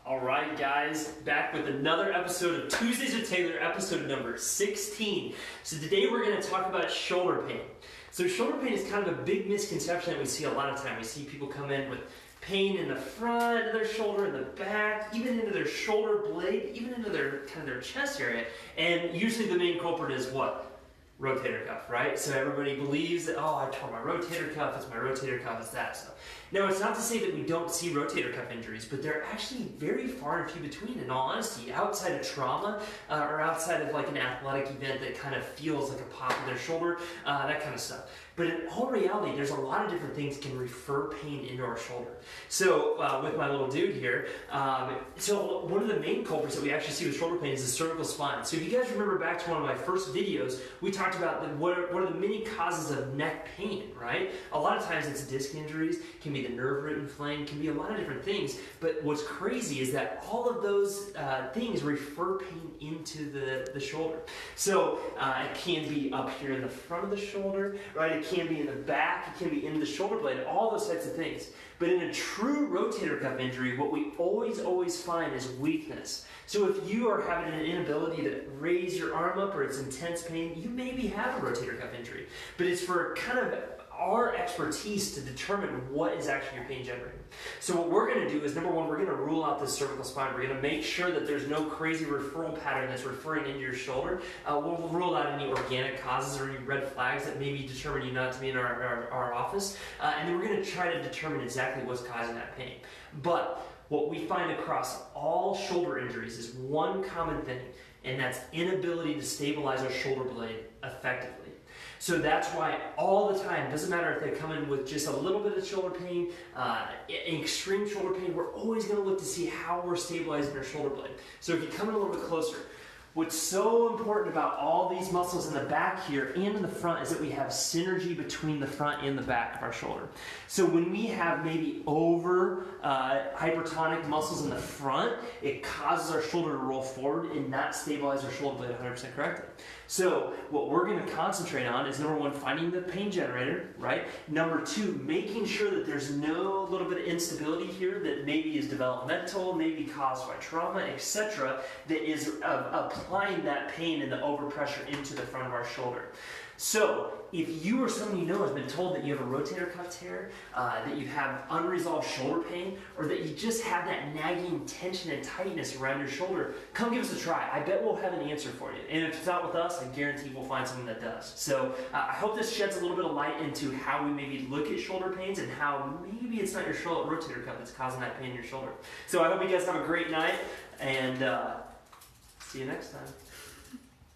All right, guys, back with another episode of Tuesdays with Taylor, episode number 16. So today we're going to talk about shoulder pain. So shoulder pain is kind of a big misconception that we see a lot of time. We see people come in with pain in the front of their shoulder, in the back, even into their shoulder blade, even into their chest area. And usually the main culprit is what? Rotator cuff, right? So everybody believes that, oh, I tore my rotator cuff, it's my rotator cuff, it's that stuff. Now, it's not to say that we don't see rotator cuff injuries, but they're actually very far and few between, in all honesty, outside of trauma or outside of like an athletic event that kind of feels like a pop in their shoulder, that kind of stuff. But in all reality, there's a lot of different things can refer pain into our shoulder. So with my little dude here, so one of the main culprits that we actually see with shoulder pain is the cervical spine. So if you guys remember back to one of my first videos, we talked about what are the many causes of neck pain, right? A lot of times it's disc injuries, can be the nerve root inflamed, can be a lot of different things. But what's crazy is that all of those things refer pain into the shoulder. So it can be up here in the front of the shoulder, right? It can be in the back, it can be in the shoulder blade, all those types of things. But in a true rotator cuff injury, what we always find is weakness. So if you are having an inability to raise your arm up or it's intense pain, you maybe have a rotator cuff injury. But it's for kind of our expertise to determine what is actually your pain generating. So what we're going to do is, number one, we're going to rule out this cervical spine. We're going to make sure that there's no crazy referral pattern that's referring into your shoulder. We'll rule out any organic causes or any red flags that maybe determine you not to be in our office. And then we're going to try to determine exactly what's causing that pain. But what we find across all shoulder injuries is one common thing, and that's inability to stabilize our shoulder blade effectively. So that's why all the time, doesn't matter if they come in with just a little bit of shoulder pain, extreme shoulder pain, we're always going to look to see how we're stabilizing our shoulder blade. So if you come in a little bit closer, what's so important about all these muscles in the back here and in the front is that we have synergy between the front and the back of our shoulder. So when we have maybe over hypertonic muscles in the front, it causes our shoulder to roll forward and not stabilize our shoulder blade 100% correctly. So what we're going to concentrate on is, number one, finding the pain generator, right? Number two, making sure that there's no little bit of instability here that maybe is developmental, maybe caused by trauma, etc., that is applying that pain and the overpressure into the front of our shoulder. So if you or someone you know has been told that you have a rotator cuff tear, that you have unresolved shoulder pain, or that you just have that nagging tension and tightness around your shoulder, come give us a try. I bet we'll have an answer for you. And if it's not with us, I guarantee we'll find someone that does. So I hope this sheds a little bit of light into how we maybe look at shoulder pains and how maybe it's not your rotator cuff that's causing that pain in your shoulder. So I hope you guys have a great night, and see you next time.